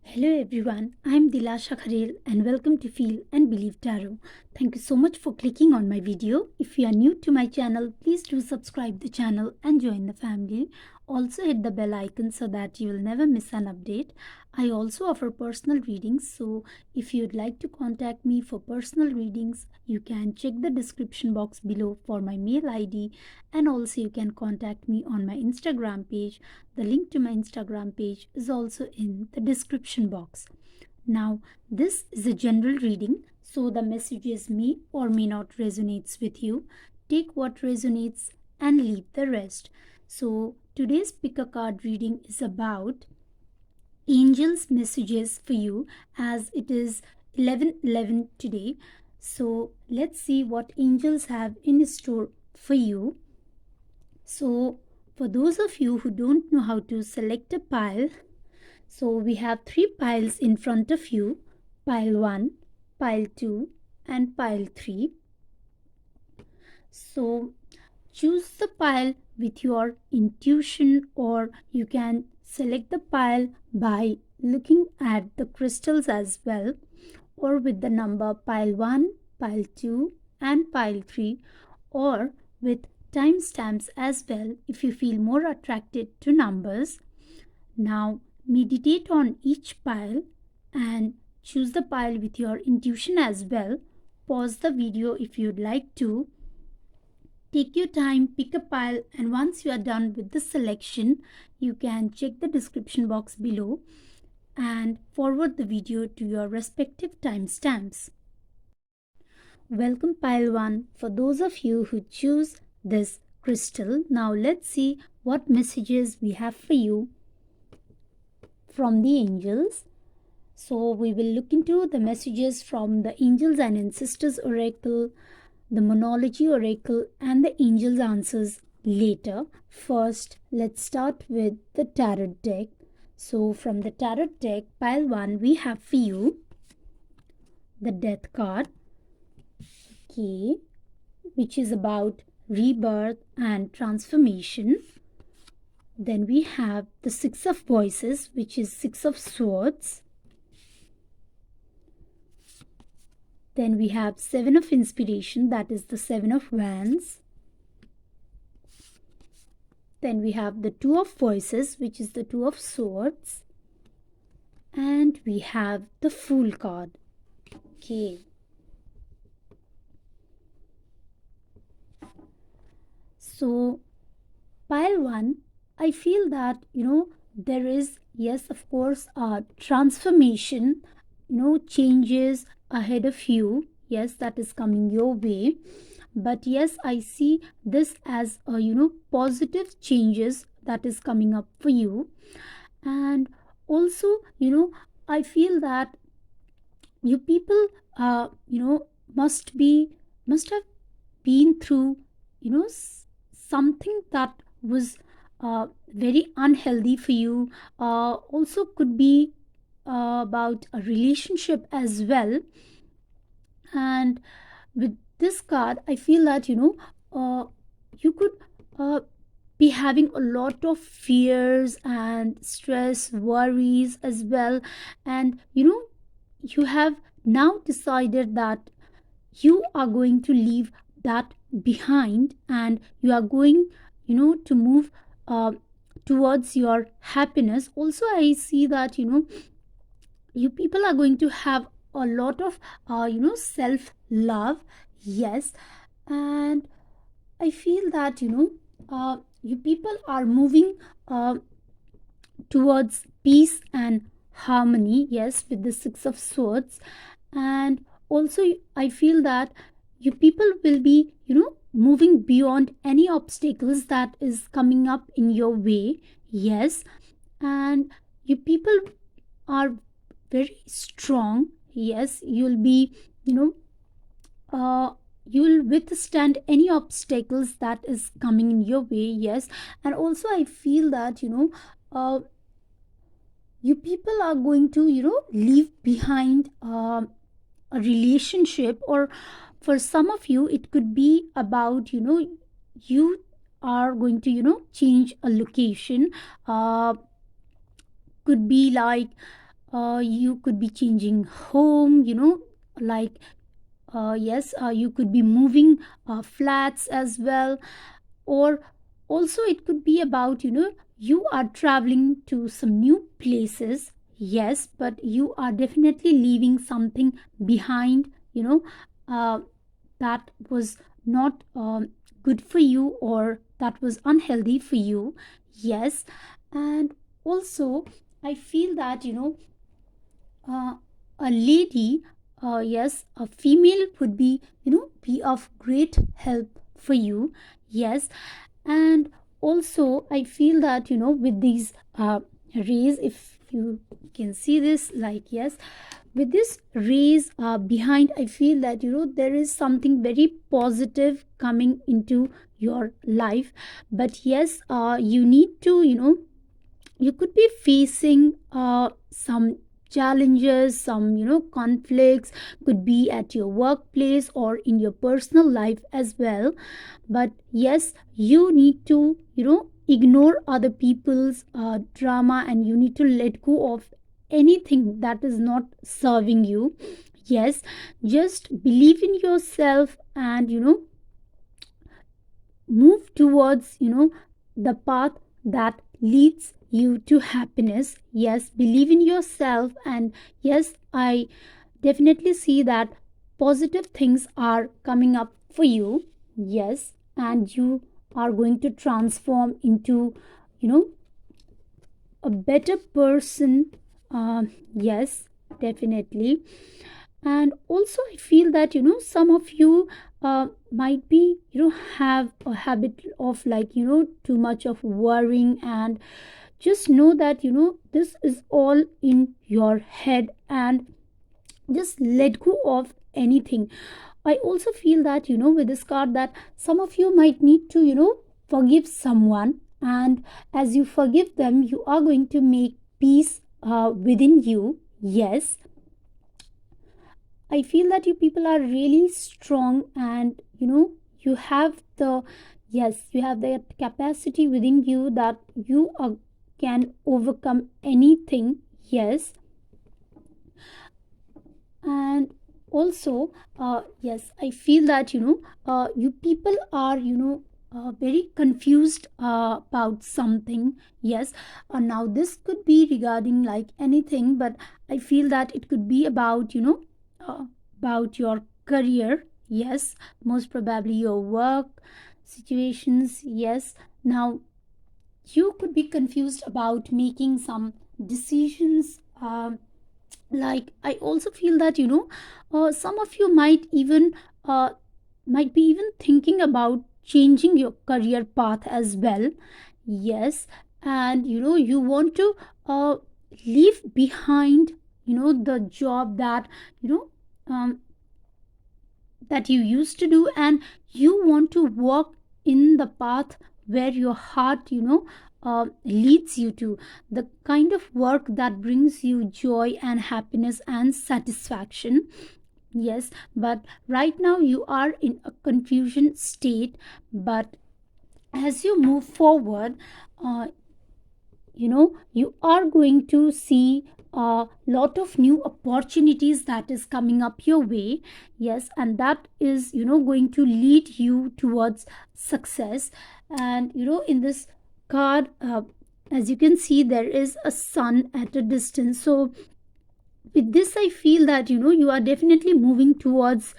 Hello everyone, I am Dilasha Kharel and welcome to Feel and Believe Tarot. Thank you so much for clicking on my video. If you are new to my channel, please do subscribe the channel and join the family. Also hit the bell icon so that you will never miss an update. I also offer personal readings, so if you'd like to contact me for personal readings, you can check the description box below for my mail ID, and also you can contact me on my Instagram page. The link to my Instagram page is also in the description box. Now, this is a general reading, so the messages may or may not resonates with you. Take what resonates and leave the rest. So, today's pick a card reading is about angels messages for you, as it is 11:11 today. So, let's see what angels have in store for you. So, for those of you who don't know how to select a pile, so we have three piles in front of you: pile 1, pile 2, and pile 3. So, choose the pile with your intuition, or you can select the pile by looking at the crystals as well, or with the number pile 1, pile 2, and pile 3, or with timestamps as well if you feel more attracted to numbers. Now, meditate on each pile and choose the pile with your intuition as well. Pause the video if you'd like to. Take your time, pick a pile, and once you are done with the selection, you can check the description box below and forward the video to your respective timestamps. Welcome pile 1 for those of you who choose this crystal. Now let's see what messages we have for you from the angels. So we will look into the messages from the Angels and Ancestors Oracle, the Monology Oracle, and the Angels Answers later. First, let's start with the Tarot deck. So from the Tarot deck, pile 1, we have for you the Death card, okay, which is about rebirth and transformation. Then we have the Six of Voices, which is Six of Swords. Then we have Seven of Inspiration, that is the Seven of Wands. Then we have the Two of Voices, which is the Two of Swords. And we have the Fool card. Okay. So, pile 1, I feel that, there is, yes, of course, a transformation, changes ahead of you. Yes, that is coming your way. But yes, I see this as a, positive changes that is coming up for you. And also, I feel that you people, must have been through, something that was very unhealthy for you. Also could be about a relationship as well. And with this card, I feel that you could be having a lot of fears and stress, worries as well. And you have now decided that you are going to leave that behind, and you are going to move towards your happiness. Also, I see that you people are going to have a lot of self love. Yes. And I feel that you people are moving towards peace and harmony, yes, with the Six of Swords. And also I feel that you people will be moving beyond any obstacles that is coming up in your way. Yes. And you people are very strong. Yes, you'll be you'll withstand any obstacles that is coming in your way. Yes. And also I feel that uh, you people are going to leave behind a relationship, or for some of you it could be about you are going to change a location. Could be like You could be changing home, like yes, you could be moving flats as well. Or also it could be about, you are traveling to some new places. Yes, but you are definitely leaving something behind, uh, that was not good for you, or that was unhealthy for you. Yes. And also I feel that, uh, a lady, yes, a female would be, be of great help for you. Yes. And also I feel that, with these rays, if you can see this, like, yes, with this rays behind, I feel that, there is something very positive coming into your life. But yes, you need to, you could be facing some challenges, some, conflicts, could be at your workplace or in your personal life as well. But yes, you need to, ignore other people's drama, and you need to let go of anything that is not serving you. Yes, just believe in yourself, and, move towards, the path that leads you to happiness. Yes, believe in yourself. And yes, I definitely see that positive things are coming up for you. Yes, and you are going to transform into, you know a better person. Yes, definitely. And also I feel that, some of you might be, have a habit of, like, too much of worrying. And just know that, this is all in your head, and just let go of anything. I also feel that, with this card, that some of you might need to, forgive someone. And as you forgive them, you are going to make peace within you. Yes, I feel that you people are really strong, and, you have the, yes, you have the capacity within you that you are, can overcome anything. Yes. And also, yes, I feel that, you people are, very confused about something. Yes. Now this could be regarding like anything, but I feel that it could be about, uh, about your career. Yes, most probably your work situations. Yes. Now you could be confused about making some decisions. Like, I also feel that, some of you uh, might be even thinking about changing your career path as well. Yes. And, you want to uh, leave behind, the job that, you know um, that you used to do, and you want to walk in the path where your heart, leads you to, the kind of work that brings you joy and happiness and satisfaction. Yes, but right now you are in a confusion state. But as you move forward, uh, you are going to see a lot of new opportunities that is coming up your way. Yes, and that is, going to lead you towards success. And, in this card, as you can see, there is a sun at a distance. So with this, I feel that, you are definitely moving towards,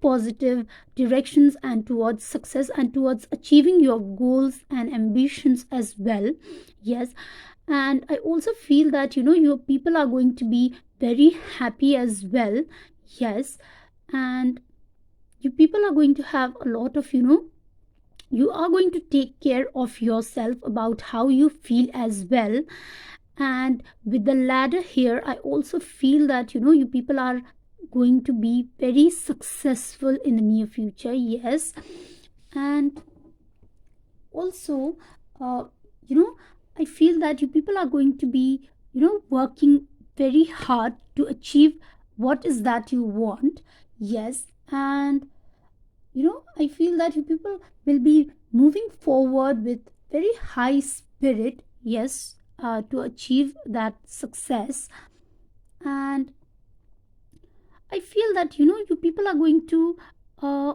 positive directions, and towards success, and towards achieving your goals and ambitions as well. Yes. And I also feel that, your people are going to be very happy as well. Yes. And you people are going to have a lot of, you are going to take care of yourself about how you feel as well. And with the ladder here, I also feel that, you people are going to be very successful in the near future. Yes. And also, uh, you know I feel that you people are going to be, working very hard to achieve what is that you want. Yes. And, I feel that you people will be moving forward with very high spirit. Yes. To achieve that success. And I feel that you people are going to uh,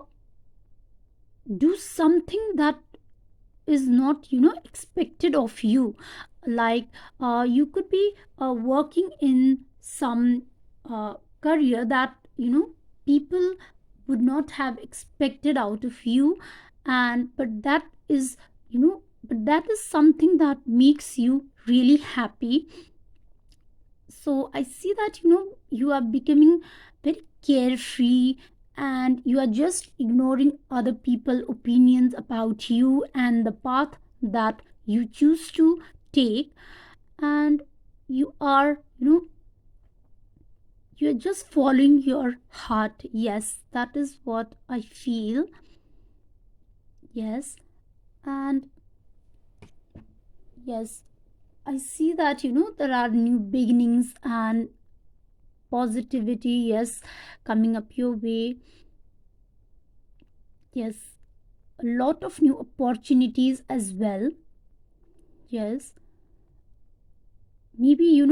do something that is not expected of you. Like you could be working in some uh, career that people would not have expected out of you. And but that is something that makes you really happy. So I see that you are becoming very carefree, and you are just ignoring other people opinions about you and the path that you choose to take. And you are you're just following your heart. Yes, that is what I feel. Yes. And yes, I see that there are new beginnings and positivity, yes, coming up your way. Yes, a lot of new opportunities as well. Yes, maybe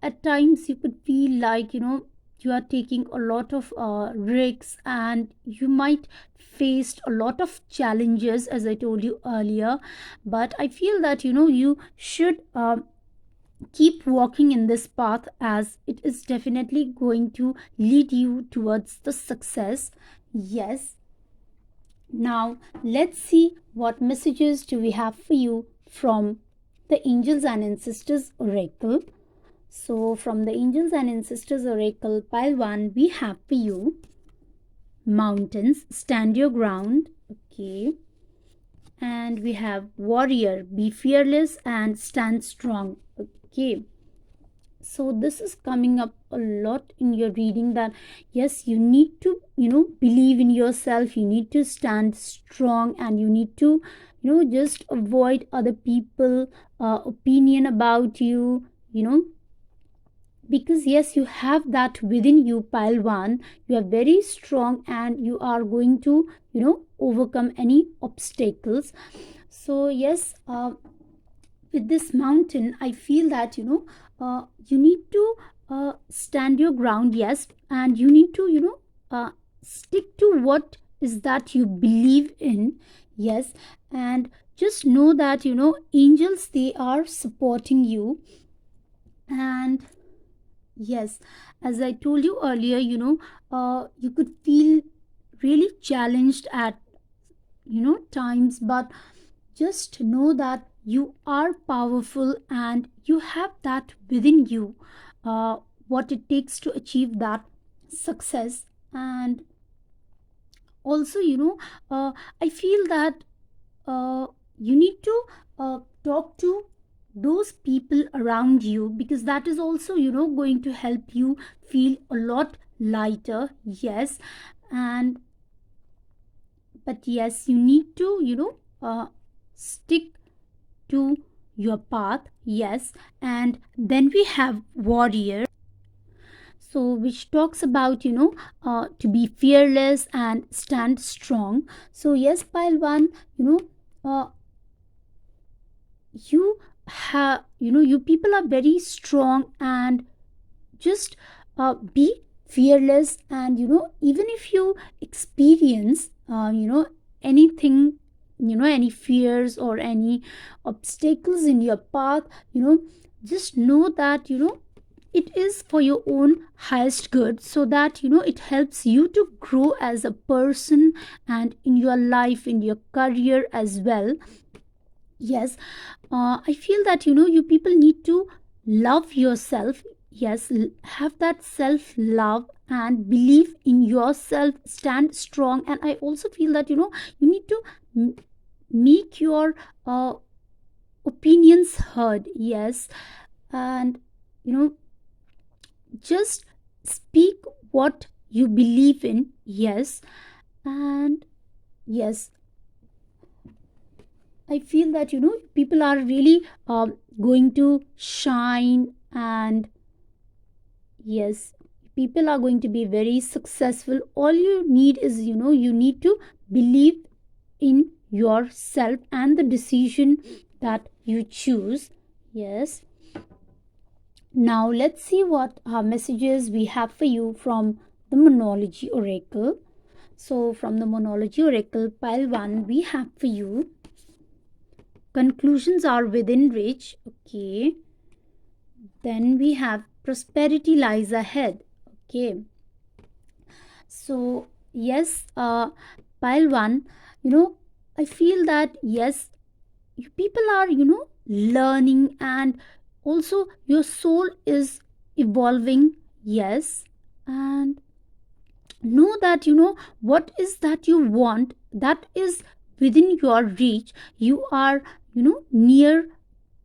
at times you could feel like you are taking a lot of risks, and you might faced a lot of challenges as I told you earlier. But I feel that you should keep walking in this path, as it is definitely going to lead you towards the success. Yes. Now, let's see what messages do we have for you from the Angels and Ancestors Oracle. So, from the Angels and Ancestors Oracle, pile 1, we have for you Mountains, stand your ground. Okay. And we have Warrior, be fearless and stand strong. Okay. So this is coming up a lot in your reading, that yes, you need to believe in yourself, you need to stand strong, and you need to just avoid other people opinion about you, because yes, you have that within you, pile 1. You are very strong, and you are going to overcome any obstacles. So yes, with this mountain, I feel that you need to stand your ground. Yes, and you need to stick to what is that you believe in. Yes. And just know that angels, they are supporting you. And yes, as I told you earlier, you could feel really challenged at times, but just know that you are powerful, and you have that within you, uh, what it takes to achieve that success. And also I feel that you need to talk to those people around you, because that is also going to help you feel a lot lighter. Yes. And but yes, you need to stick to your path. Yes. And then we have Warrior, so which talks about to be fearless and stand strong. So yes, pile 1, uh, you have you people are very strong, and just be fearless. And even if you experience anything, any fears or any obstacles in your path, just know that it is for your own highest good, so that it helps you to grow as a person, and in your life, in your career as well. Yes. I feel that you people need to love yourself. Yes, have that self love and believe in yourself, stand strong. And I also feel that you need to m- make your opinions heard. Yes. And you know just speak what you believe in. Yes. And yes, I feel that people are really going to shine. And yes, people are going to be very successful. All you need is you need to believe in yourself and the decision that you choose. Yes. Now let's see what messages we have for you from the Monology Oracle. So from the Monology Oracle, pile 1, we have for you conclusions are within reach. Okay. Then we have prosperity lies ahead. Okay. So yes, pile 1, I feel that yes, you people are, learning, and also your soul is evolving. Yes. And know that what is that you want, that is within your reach. You are near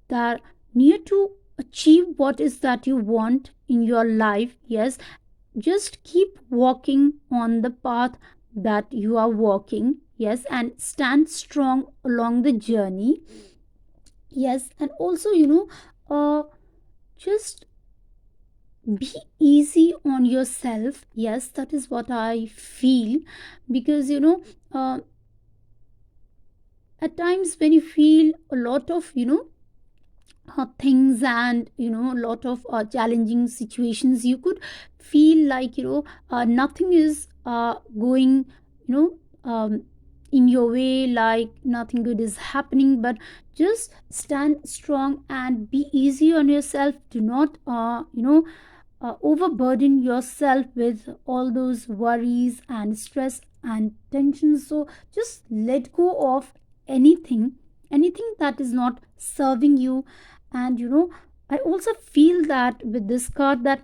that, near to achieve what is that you want in your life. Yes, just keep walking on the path that you are walking. Yes, and stand strong along the journey. Yes, and also just be easy on yourself. Yes, that is what I feel. Because at times when you feel a lot of things, and a lot of challenging situations, you could feel like nothing is going you know in your way, like nothing good is happening. But just stand strong and be easy on yourself. Do not overburden yourself with all those worries and stress and tensions. So just let go of anything that is not serving you. And I also feel that with this card, that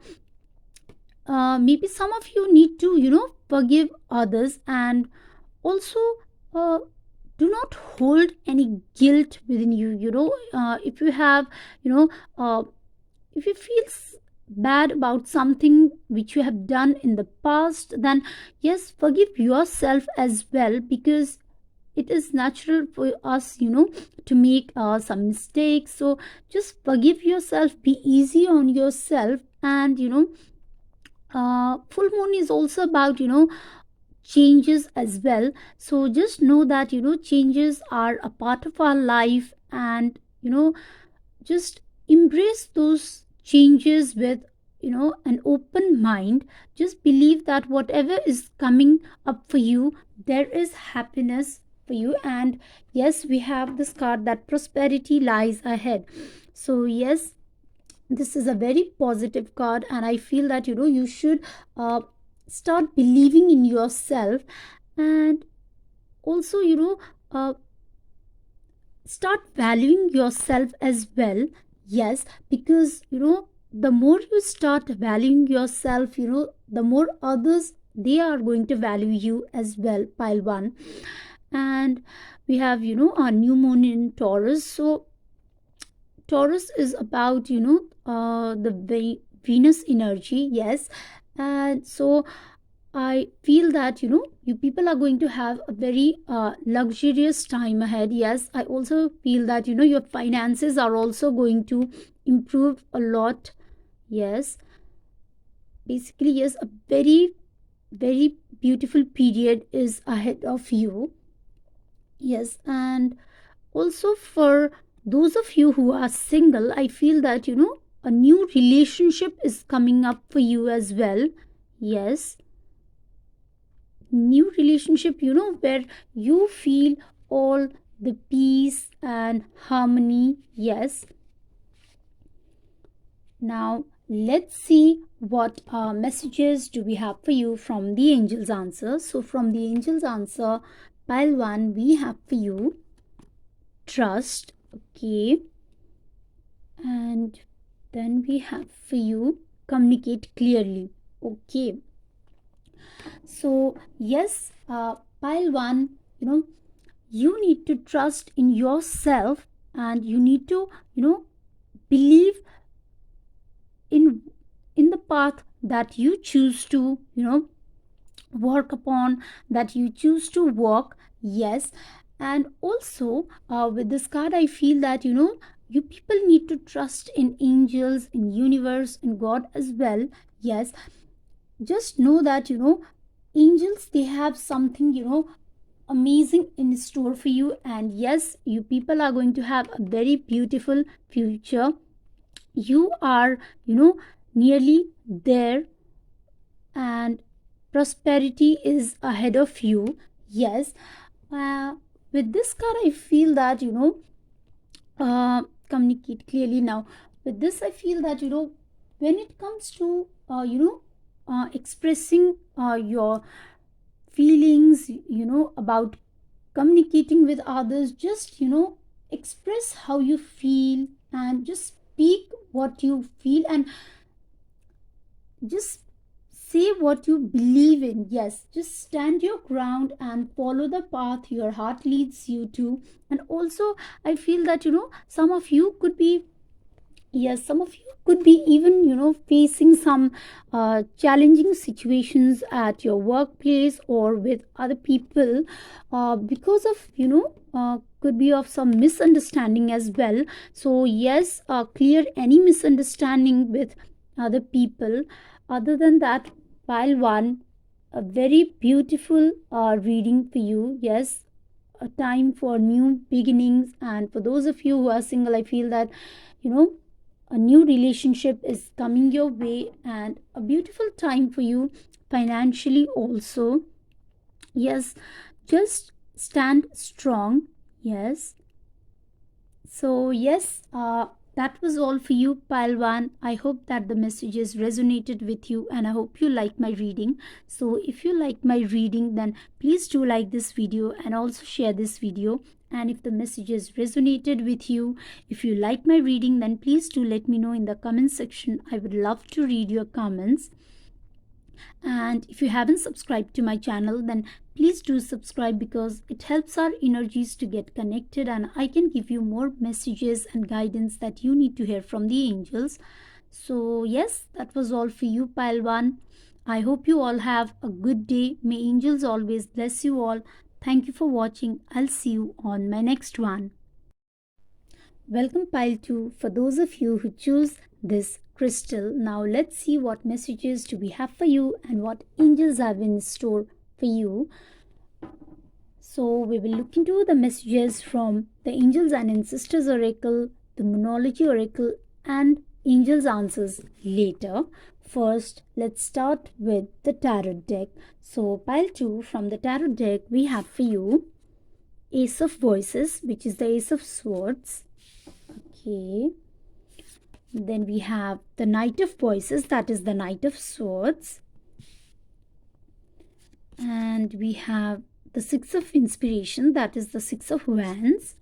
maybe some of you need to forgive others, and also uh, do not hold any guilt within you. If you have you know uh, if you feel bad about something which you have done in the past, then yes, forgive yourself as well. Because it is natural for us to make some mistakes. So just forgive yourself, be easy on yourself. And full moon is also about changes as well. So just know that changes are a part of our life. And just embrace those changes with an open mind. Just believe that whatever is coming up for you, there is happiness for you. And yes, we have this card that prosperity lies ahead. So yes, this is a very positive card, and I feel that you should uh, start believing in yourself. And also uh, start valuing yourself as well. Yes, because the more you start valuing yourself, the more others, they are going to value you as well, pile 1. And we have our new moon in Taurus. So Taurus is about the Venus energy. Yes. And so I feel that you people are going to have a very luxurious time ahead. Yes, I also feel that your finances are also going to improve a lot. Yes, basically yes, a very beautiful period is ahead of you. Yes, and also for those of you who are single, I feel that a new relationship is coming up for you as well. Yes, new relationship where you feel all the peace and harmony. Yes, now let's see what messages do we have for you from the angels answer. So from the angels answer, pile 1, we have for you trust. Okay, and then we have for you communicate clearly. Okay, so yes, pile 1, you need to trust in yourself, and you need to believe in the path that you choose to work upon, that you choose to walk. Yes, and also with this card, I feel that you people need to trust in angels, in universe, in God as well. Yes, just know that angels, they have something amazing in store for you. And yes, you people are going to have a very beautiful future. you are, nearly there, and prosperity is ahead of you. Yes. uh, with this card I feel that, communicate clearly now. With this I feel that, when it comes to, expressing your feelings, about communicating with others, just, express how you feel and just speak what you feel, and just say what you believe in. Yes, just stand your ground and follow the path your heart leads you to. And also I feel that, some of you could be, yes, some of you could be even, facing some challenging situations at your workplace or with other people, because of, could be of some misunderstanding as well. So yes, clear any misunderstanding with other people. Other than that, pile one, a very beautiful reading for you. Yes, a time for new beginnings. And for those of you who are single, I feel that, you know a new relationship is coming your way, and a beautiful time for you financially also. Yes, just stand strong. Yes. So yes, that was all for you, Palwan. I hope that the messages resonated with you, and I hope you like my reading. So if you like my reading, then please do like this video and also share this video. And if the messages resonated with you, if you like my reading, then please do let me know in the comment section. I would love to read your comments. And if you haven't subscribed to my channel, then please do subscribe, because it helps our energies to get connected, and I can give you more messages and guidance that you need to hear from the angels. So yes, that was all for you, Palwan. I hope you all have a good day. May angels always bless you all. Thank you for watching. I'll see you on my next one. Welcome, pile 2, for those of you who choose this crystal. Now let's see what messages do we have for you and what angels have in store for you. So we will look into the messages from the Angels and Ancestors Oracle, the Moonology Oracle, and Angels Answers later. First, let's start with the Tarot deck. So pile 2, from the Tarot deck we have for you Ace of Voices, which is the Ace of Swords. Okay. Then we have the Knight of Voices, that is the Knight of Swords. And we have the Six of Inspiration, that is the Six of Wands.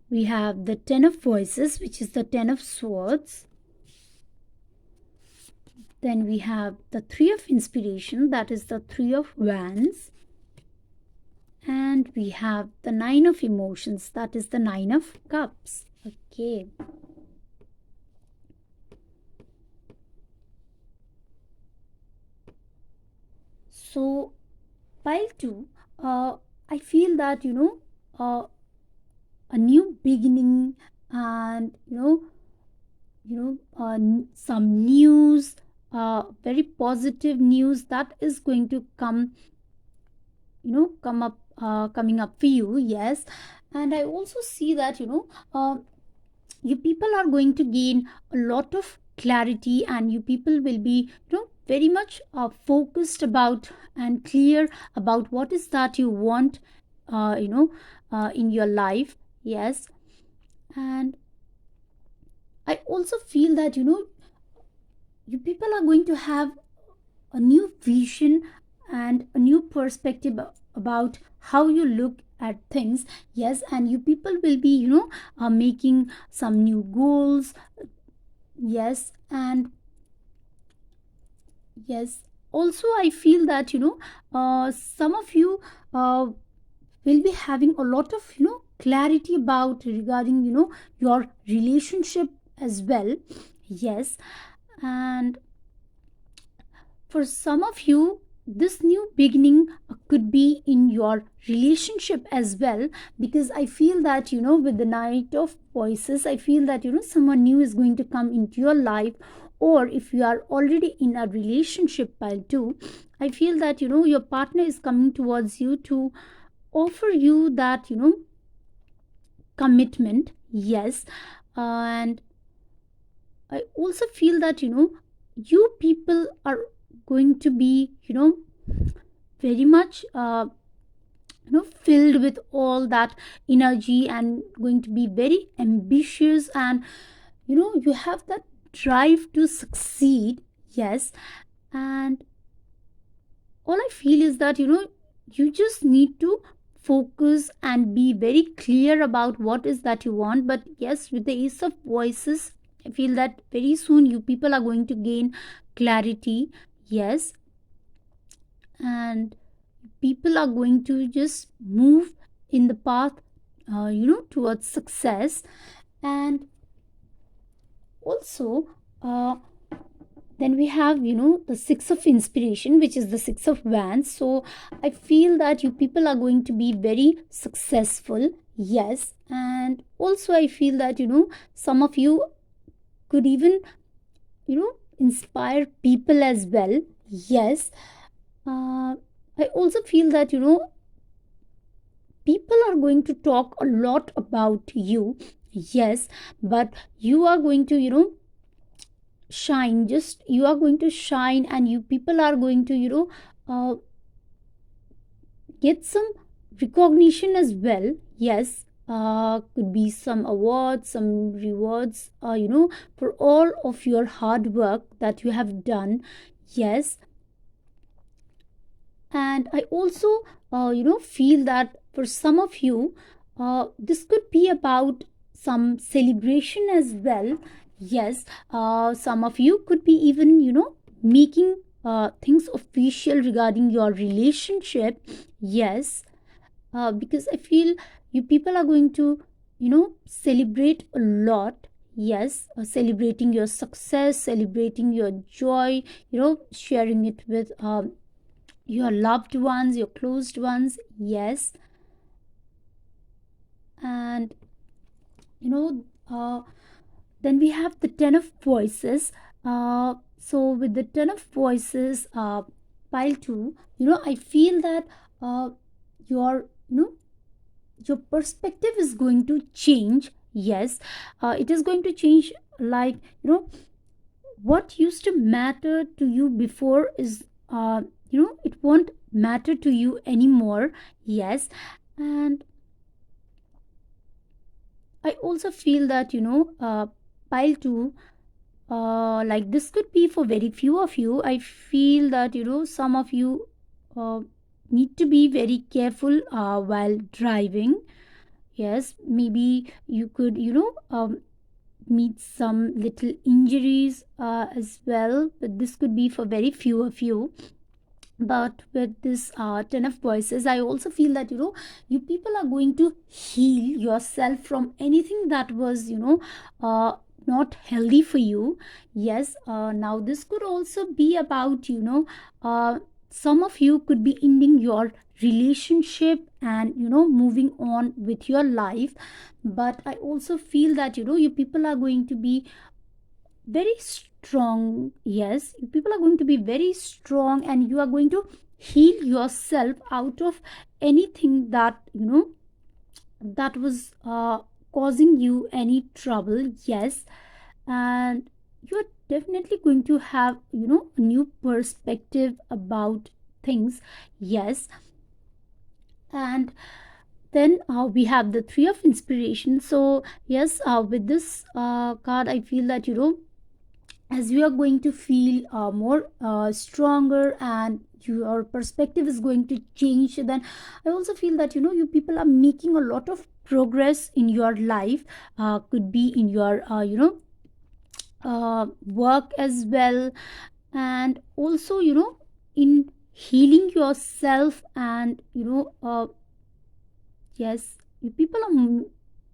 We have the Ten of Voices, which is the Ten of Swords. Then we have the Three of Inspiration, that is the Three of Wands. And we have the Nine of Emotions, that is the Nine of Cups. Okay. So pile 2, I feel that, a new beginning, and some news, very positive news that is going to come, coming up for you. Yes. And I also see that, you people are going to gain a lot of clarity, and you people will be, very much focused about and clear about what is that you want, in your life. Yes. And I also feel that, you people are going to have a new vision and a new perspective about how you look at things. Yes. And you people will be, making some new goals. Yes. And yes, also I feel that, some of you will be having a lot of, clarity about regarding, your relationship as well. Yes. And for some of you, this new beginning could be in your relationship as well, because I feel that, with the Knight of Voices, I feel that, someone new is going to come into your life. Or if you are already in a relationship, pile 2, I feel that, your partner is coming towards you to offer you that, commitment. Yes. And I also feel that, you people are going to be, very much, filled with all that energy and going to be very ambitious, and, you have that drive to succeed. Yes. And all I feel is that, you just need to focus and be very clear about what is that you want. But yes, with the Ace of Voices, I feel that very soon you people are going to gain clarity. Yes. And people are going to just move in the path, towards success. And also, uh, then we have, the Six of Inspiration, which is the Six of Wands. So I feel that you people are going to be very successful. Yes. And also I feel that, some of you could even, inspire people as well. Yes. I also feel that, people are going to talk a lot about you. Yes. But you are going to, shine. Just you are going to shine, and you people are going to, uh, get some recognition as well. Yes. Could be some awards, some rewards, for all of your hard work that you have done. Yes. And I also, feel that for some of you, this could be about some celebration as well. Yes. Some of you could be even, making things official regarding your relationship. Yes. Because I feel you people are going to, celebrate a lot. Yes. Celebrating your success, celebrating your joy, sharing it with, your loved ones, your closed ones. Yes. And, you know uh, then we have the Ten of Voices. So with the Ten of Voices, pile 2, I feel that, your, your perspective is going to change. Yes. It is going to change. Like, what used to matter to you before is, it won't matter to you anymore. Yes. And I also feel that, pile 2, like this could be for very few of you. I feel that, some of you, uh, need to be very careful while driving. Yes. Maybe you could, meet some little injuries as well, but this could be for very few of you. But with this, Ten of Voices, I also feel that, you people are going to heal yourself from anything that was, not healthy for you. Yes. Now this could also be about, some of you could be ending your relationship and, moving on with your life. But I also feel that, you people are going to be very strong. Yes. People are going to be very strong, and you are going to heal yourself out of anything that, that was causing you any trouble. Yes. And you are definitely going to have, a new perspective about things. Yes. And then, we have the Three of Inspiration. So yes, with this card, I feel that, as you are going to feel more stronger, and your perspective is going to change. Then I also feel that, you people are making a lot of progress in your life. Could be in your, work as well. And also, in healing yourself. And, yes, you people are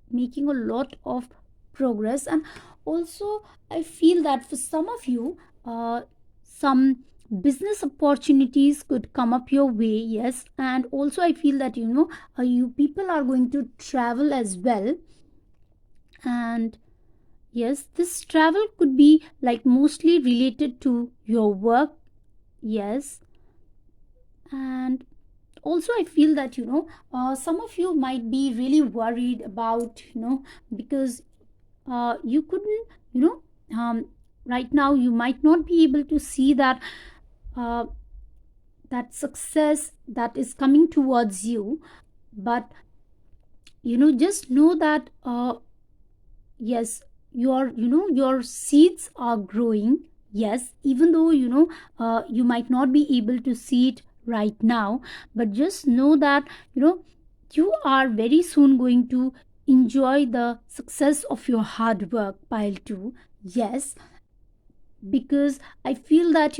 making a lot of progress. And also I feel that for some of you, some business opportunities could come up your way. Yes. And also I feel that, you people are going to travel as well. And yes, this travel could be like mostly related to your work. Yes. And Also, I feel that some of you might be really worried about, because you couldn't, right now you might not be able to see uh, that success that is coming towards you. But just know that yes, your seeds are growing. Yes, even though you might not be able to see it right now, but just know that you are very soon going to enjoy the success of your hard work, pile 2. Yes, because I feel that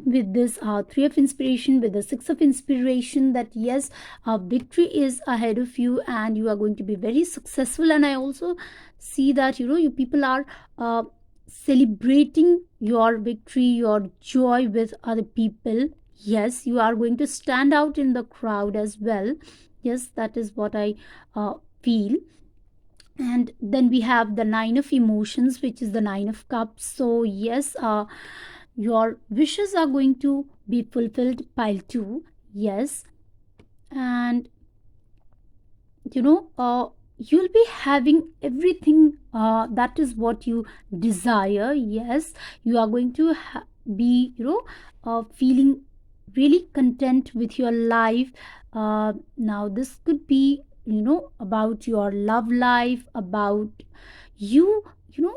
with this three of inspiration, with the six of inspiration, that yes, victory is ahead of you and you are going to be very successful. And I also see that you people are uh, celebrating your victory, your joy with other people. Yes, you are going to stand out in the crowd as well. Yes, that is what I feel. And then we have the nine of emotions, which is the nine of cups. So yes, your wishes are going to be fulfilled, pile 2. Yes, and you'll be having everything that is what you desire. Yes, you are going to be feeling really content with your life. Now this could be about your love life, about you you know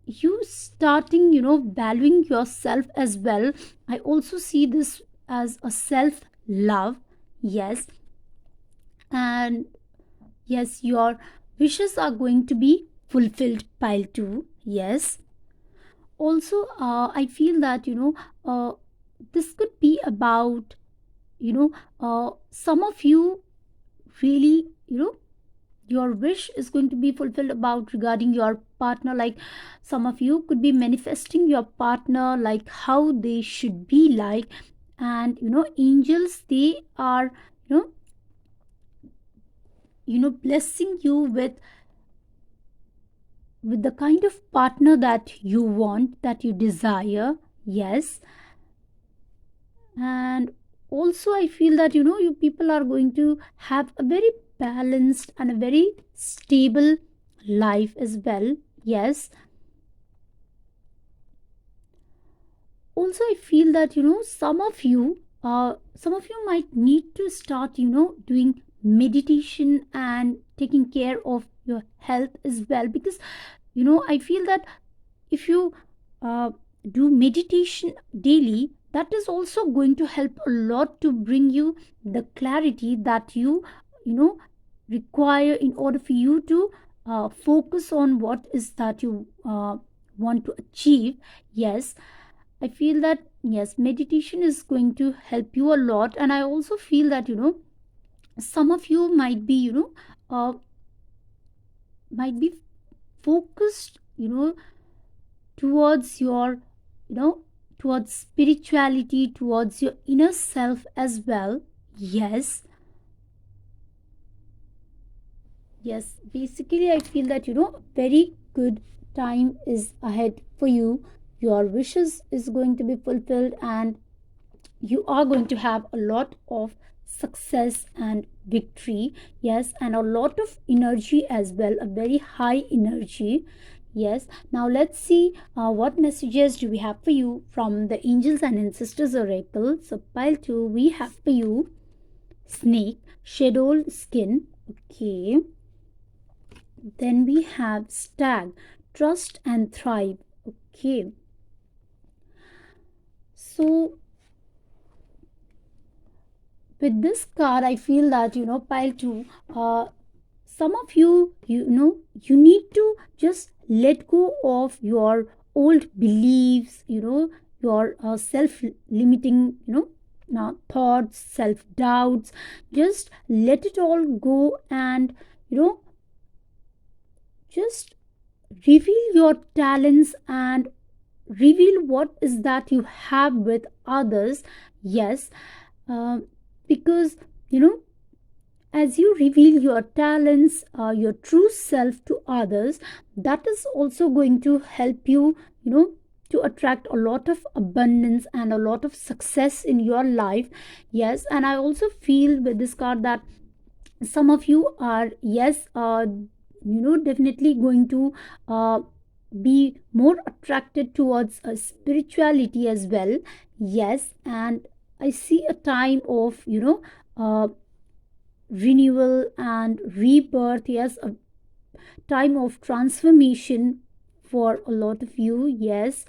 you starting valuing yourself as well. I also see this as a self love. Yes, and yes, your wishes are going to be fulfilled, pile 2. Yes, also I feel that this could be about some of you really your wish is going to be fulfilled about regarding your partner. Like some of you could be manifesting your partner, like how they should be like. And angels, they are blessing you with the kind of partner that you want, that you desire. Yes, and also I feel that you people are going to have a very balanced and a very stable life as well. Yes, also I feel that some of you might need to start doing meditation and taking care of your health as well. Because I feel that if you uh, do meditation daily, that is also going to help a lot to bring you the clarity that you know require in order for you to focus on what is that you want to achieve. Yes, I feel that yes, meditation is going to help you a lot. And I also feel that some of you might be might be focused towards your towards spirituality, towards your inner self as well. Yes, yes, basically I feel that very good time is ahead for you. Your wishes is going to be fulfilled and you are going to have a lot of success and victory. Yes, and a lot of energy as well, a very high energy. Yes, now let's see what messages do we have for you from the angels and ancestors oracle. So pile 2, we have for you snake, shadowed skin. Okay, then we have stag, trust and thrive. Okay, so with this card I feel that pile 2, uh, some of you you need to just let go of your old beliefs, your self limiting now thoughts, self doubts. Just let it all go and just reveal your talents and reveal what is that you have with others. Yes, uh, because you know as you reveal your talents, your true self to others, that is also going to help you to attract a lot of abundance and a lot of success in your life. Yes, and I also feel with this card that some of you are, yes, definitely going to uh, be more attracted towards spirituality as well. Yes, and I see a time of renewal and rebirth. Yes, a time of transformation for a lot of you. Yes,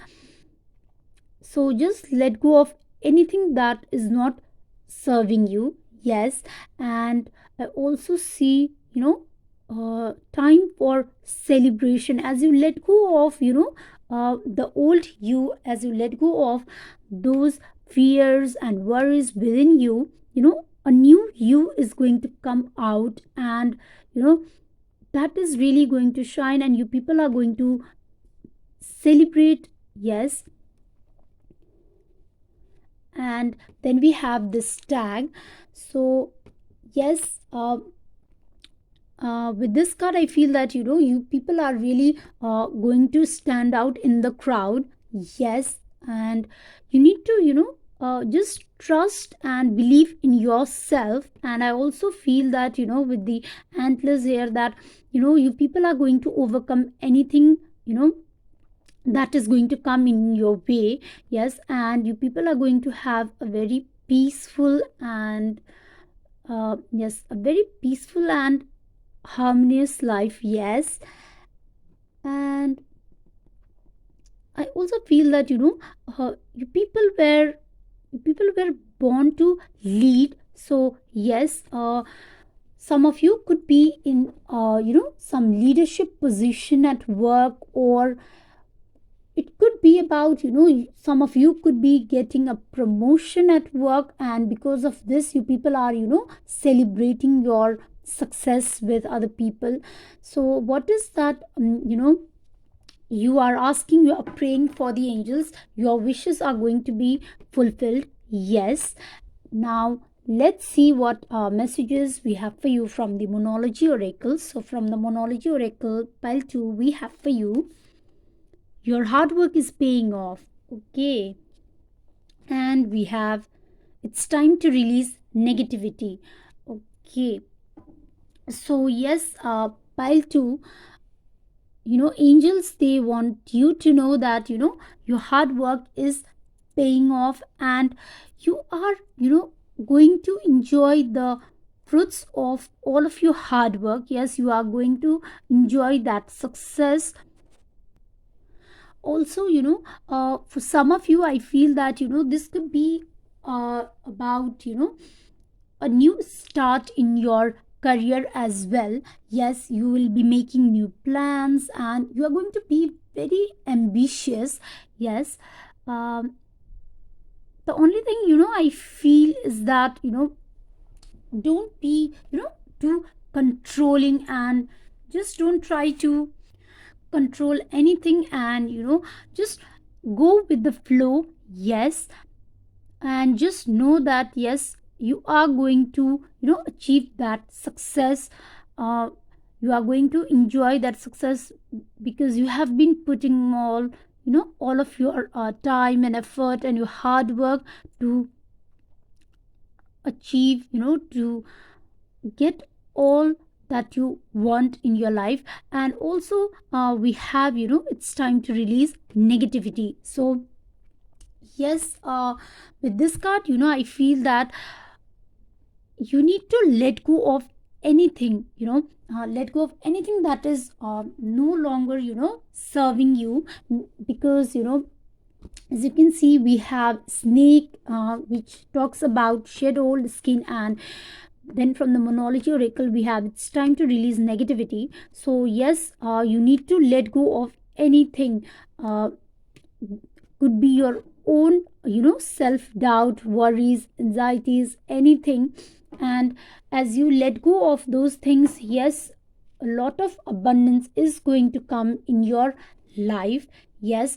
so just let go of anything that is not serving you. Yes, and I also see time for celebration as you let go of the old you, as you let go of those fears and worries within you. A new you is going to come out, and that is really going to shine, and you people are going to celebrate. Yes, and then we have this tag. So yes, with this card I feel that you people are really going to stand out in the crowd. Yes, and you need to just trust and believe in yourself. And I also feel that with the antlers here, that you people are going to overcome anything that is going to come in your way. Yes, and you people are going to have a very peaceful and yes, a very peaceful and harmonious life. Yes, and I also feel that you people were born to lead. So yes, some of you could be in some leadership position at work, or it could be about some of you could be getting a promotion at work, and because of this you people are celebrating your success with other people. So what is that, you are asking, you are praying for the angels, your wishes are going to be fulfilled. Yes, now let's see what messages we have for you from the Monology Oracle. So from the Monology Oracle pile 2, we have for you, your hard work is paying off. Okay, and we have, it's time to release negativity. Okay, so yes, pile 2, angels, they want you to know that your hard work is paying off, and you are going to enjoy the fruits of all of your hard work. Yes, you are going to enjoy that success. Also, for some of you I feel that this could be about a new start in your career as well. Yes, you will be making new plans and you are going to be very ambitious. Yes, um, the only thing I feel is that don't be too controlling, and just don't try to control anything, and just go with the flow. Yes, and just know that yes, you are going to achieve that success. You are going to enjoy that success because you have been putting all of your time and effort and your hard work to achieve, to get all that you want in your life. And also we have, it's time to release negativity. So yes, with this card, I feel that you need to let go of anything, let go of anything that is no longer serving you. Because as you can see, we have snake, which talks about shed old skin. And then from the Monology Oracle we have, it's time to release negativity. So yes, you need to let go of anything, could be your own self doubt, worries, anxieties, anything. And as you let go of those things, yes, a lot of abundance is going to come in your life. Yes,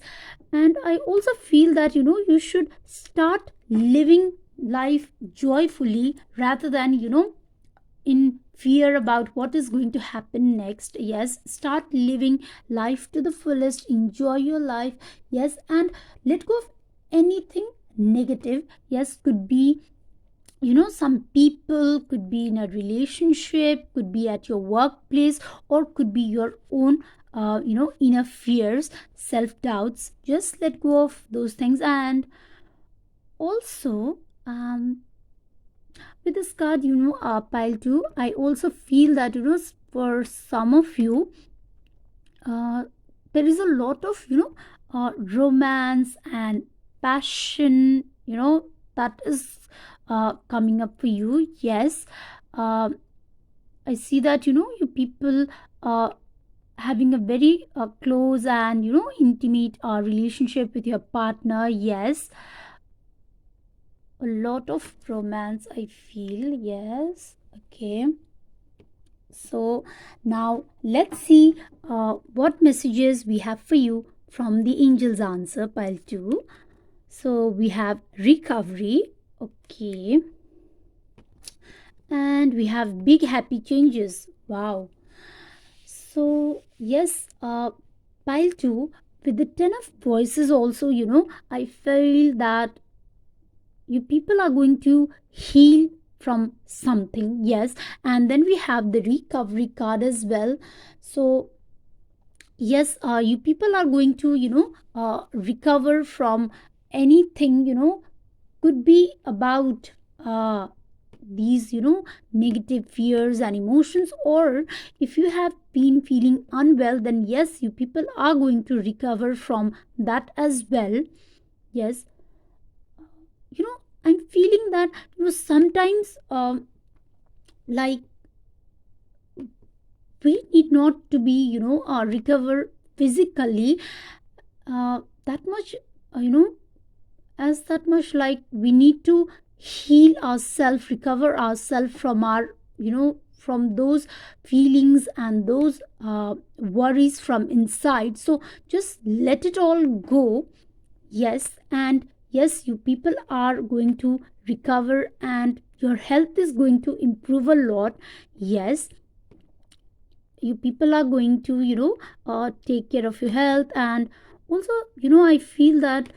and I also feel that you should start living life joyfully rather than in fear about what is going to happen next. Yes, start living life to the fullest, enjoy your life. Yes, and let go of anything negative. Yes, could be, some people, could be in a relationship, could be at your workplace, or could be your own inner fears, self doubts. Just let go of those things. And also, with this card, pile 2, I also feel that, for some of you, uh, there is a lot of, romance and passion, that is coming up for you. Yes, um, I see that, you people uh, having a very close and, intimate relationship with your partner. Yes, a lot of romance, I feel. Yes, okay. So now let's see what messages we have for you from the angel's answer pile 2. So we have recovery, okay, and we have big happy changes. Wow. So yes, pile 2, with the 10 of voices also, I feel that you people are going to heal from something. Yes, and then we have the recovery card as well. So yes, you people are going to, recover from anything, could be about these, negative fears and emotions. Or if you have been feeling unwell, then yes, you people are going to recover from that as well. Yes, I'm feeling that, sometimes, like, we need not to be, recover physically that much, you know as that much, like we need to heal ourselves, recover ourselves from our, from those feelings and those worries from inside. So just let it all go. Yes, and yes, you people are going to recover and your health is going to improve a lot. Yes, you people are going to, take care of your health. And also, I feel that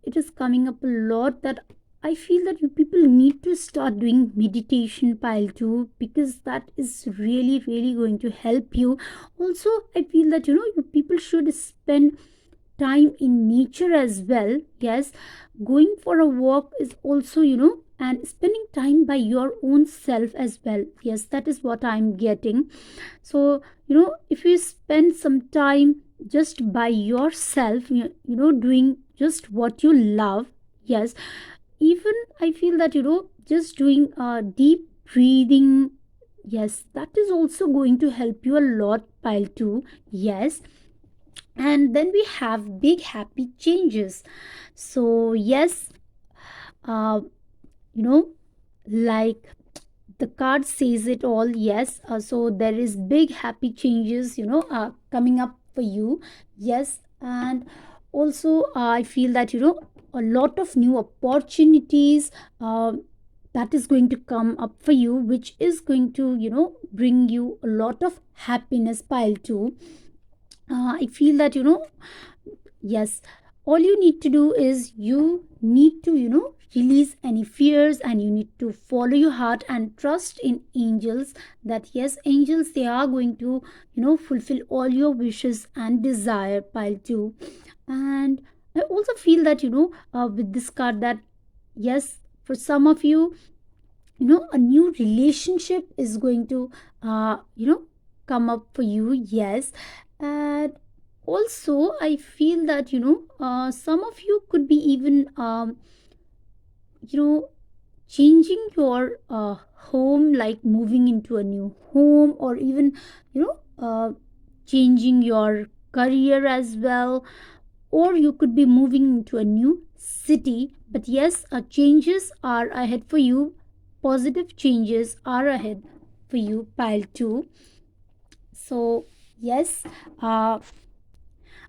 it is coming up a lot, that I feel that you people need to start doing meditation pile 2, because that is really really going to help you. Also, I feel that, you people should spend time in nature as well. Yes, going for a walk is also, and spending time by your own self as well. Yes, that is what I'm getting. So, if you spend some time just by yourself, doing just what you love. Yes, even I feel that, just doing deep breathing. Yes, that is also going to help you a lot pile 2. Yes, and then we have big happy changes. So yes, uh, you know like the card says it all. Yes, so there is big happy changes, coming up for you. Yes, and also, I feel that, a lot of new opportunities that is going to come up for you, which is going to, bring you a lot of happiness pile 2. I feel that, yes, all you need to do is you need to, release any fears, and you need to follow your heart and trust in angels, that yes, angels, they are going to, fulfill all your wishes and desire pile 2. And I also feel that, with this card, that yes, for some of you, a new relationship is going to, come up for you. Yes, and also I feel that, some of you could be even, you know changing your home, like moving into a new home, or even, changing your career as well. Or you could be moving into a new city. But yes, changes are ahead for you, positive changes are ahead for you pile 2. So yes, uh,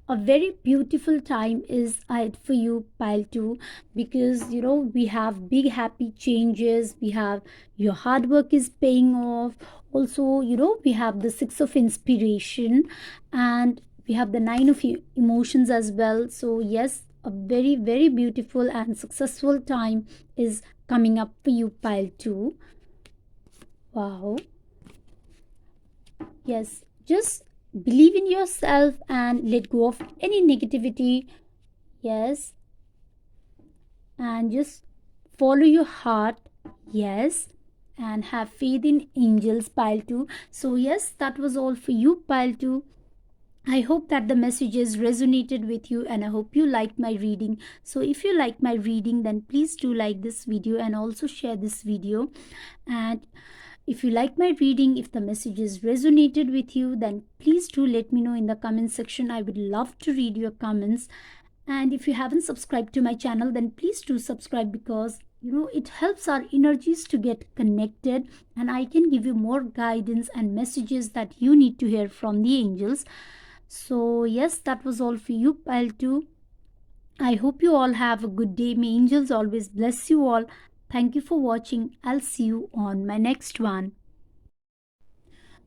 a very beautiful time is ahead for you, pile 2, because we have big happy changes. We have your hard work is paying off. Also, we have the 6 of inspiration, and we have the 9 of emotions as well. So yes, a very very beautiful and successful time is coming up for you, pile 2. Wow. Yes, just believe in yourself and let go of any negativity. Yes, and just follow your heart. Yes, and have faith in angels, pile 2. So yes, that was all for you, pile 2. I hope that the messages resonated with you, and I hope you liked my reading. So if you like my reading, then please do like this video and also share this video. And if you like my reading, if the messages resonated with you, then please do let me know in the comment section. I would love to read your comments. And if you haven't subscribed to my channel, then please do subscribe, because it helps our energies to get connected, and I can give you more guidance and messages that you need to hear from the angels. So yes, that was all for you, pile 2. I hope you all have a good day. May angels always bless you all. Thank you for watching. I'll see you on my next one.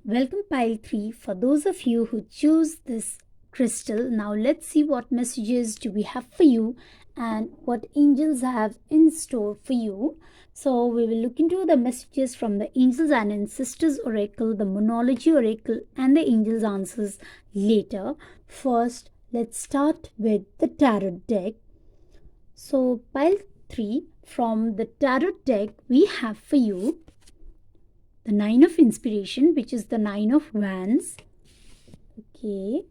Welcome, pile 3. For those of you who choose this crystal, now let's see what messages do we have for you and what angels have in store for you. So we will look into the messages from the Angels and Ancestors Oracle, the Moonology Oracle, and the Angels' Answers later. First, let's start with the Tarot deck. So pile 3, from the Tarot deck, we have for you the 9 of Inspiration, which is the 9 of Wands. Okay.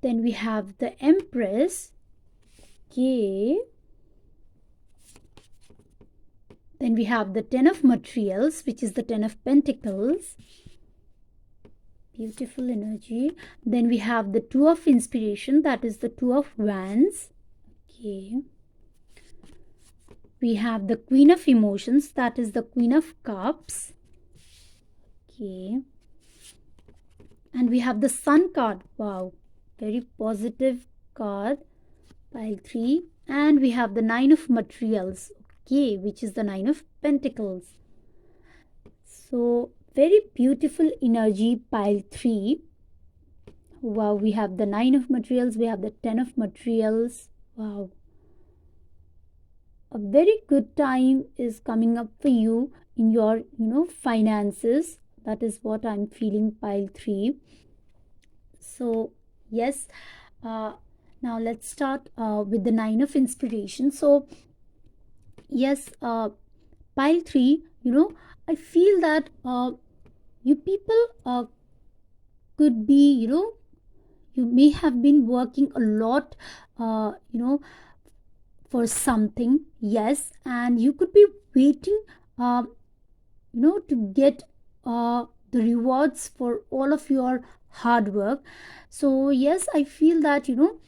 Then we have the Empress. Okay. Then we have the 10 of Materials, which is the 10 of Pentacles. Beautiful energy. Then we have the 2 of Inspiration, that is the 2 of Wands. Okay. We have the Queen of Emotions, that is the Queen of Cups. Okay. And we have the Sun card. Wow, very positive card, pile 3. And we have the 9 of Materials, okay, which is the 9 of Pentacles. So very beautiful energy, pile 3. Wow, we have the 9 of Materials, we have the 10 of Materials. Wow, a very good time is coming up for you in your finances. That is what I'm feeling, pile 3. So yes, now let's start with the 9 of Inspiration. So yes, pile 3, I feel that you people could be, you may have been working a lot, for something. Yes, and you could be waiting to get the rewards for all of your hard work. So yes, I feel that you